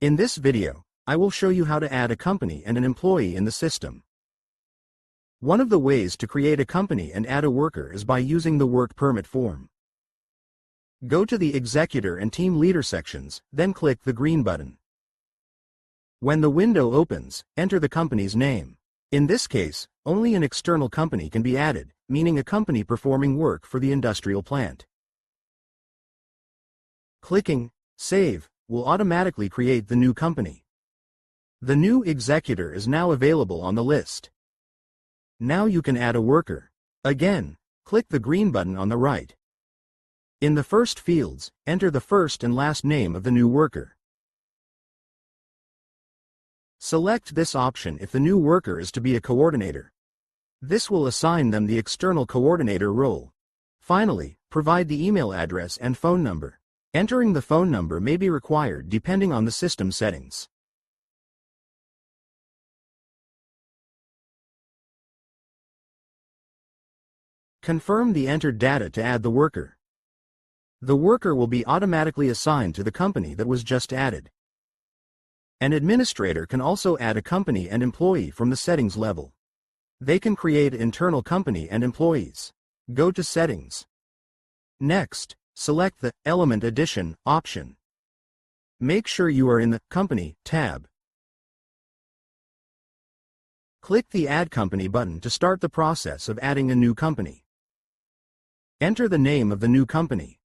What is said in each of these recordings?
In this video, I will show you how to add a company and an employee in the system. One of the ways to create a company and add a worker is by using the work permit form. Go to the Executor and Team Leader sections, then click the green button. When the window opens, enter the company's name. In this case, only an external company can be added, meaning a company performing work for the industrial plant. Clicking Save will automatically create the new company. The new executor is now available on the list. Now you can add a worker. Again, click the green button on the right. In the first fields, enter the first and last name of the new worker. Select this option if the new worker is to be a coordinator. This will assign them the external coordinator role. Finally, provide the email address and phone number. Entering the phone number may be required depending on the system settings. Confirm the entered data to add the worker. The worker will be automatically assigned to the company that was just added. An administrator can also add a company and employee from the settings level. They can create internal company and employees. Go to Settings. Next, select the Element Addition option. Make sure you are in the Company tab. Click the Add Company button to start the process of adding a new company. Enter the name of the new company.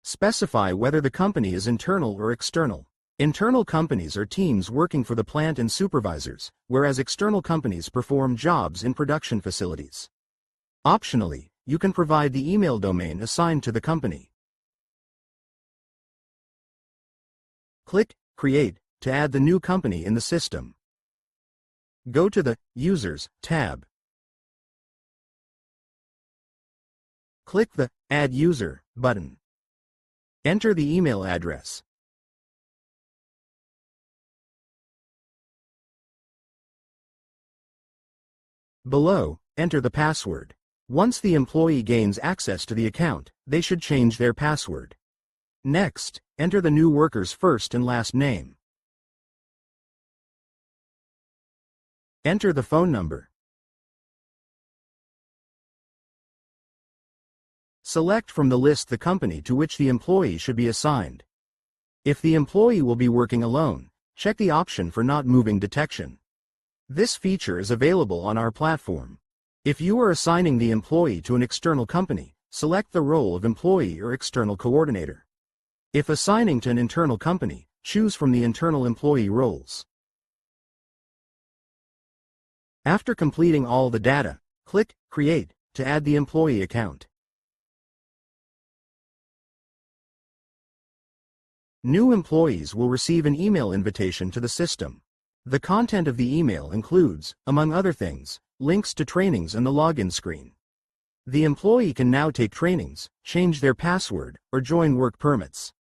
Specify whether the company is internal or external. Internal companies are teams working for the plant and supervisors, whereas external companies perform jobs in production facilities. Optionally, you can provide the email domain assigned to the company. Click Create to add the new company in the system. Go to the Users tab. Click the Add User button. Enter the email address. Below, enter the password. Once the employee gains access to the account, they should change their password. Next, enter the new worker's first and last name. Enter the phone number. Select from the list the company to which the employee should be assigned. If the employee will be working alone, check the option for not moving detection. This feature is available on our platform. If you are assigning the employee to an external company, select the role of employee or external coordinator. If assigning to an internal company, choose from the internal employee roles. After completing all the data, click Create to add the employee account. New employees will receive an email invitation to the system. The content of the email includes, among other things, links to trainings and the login screen. The employee can now take trainings, change their password, or join work permits.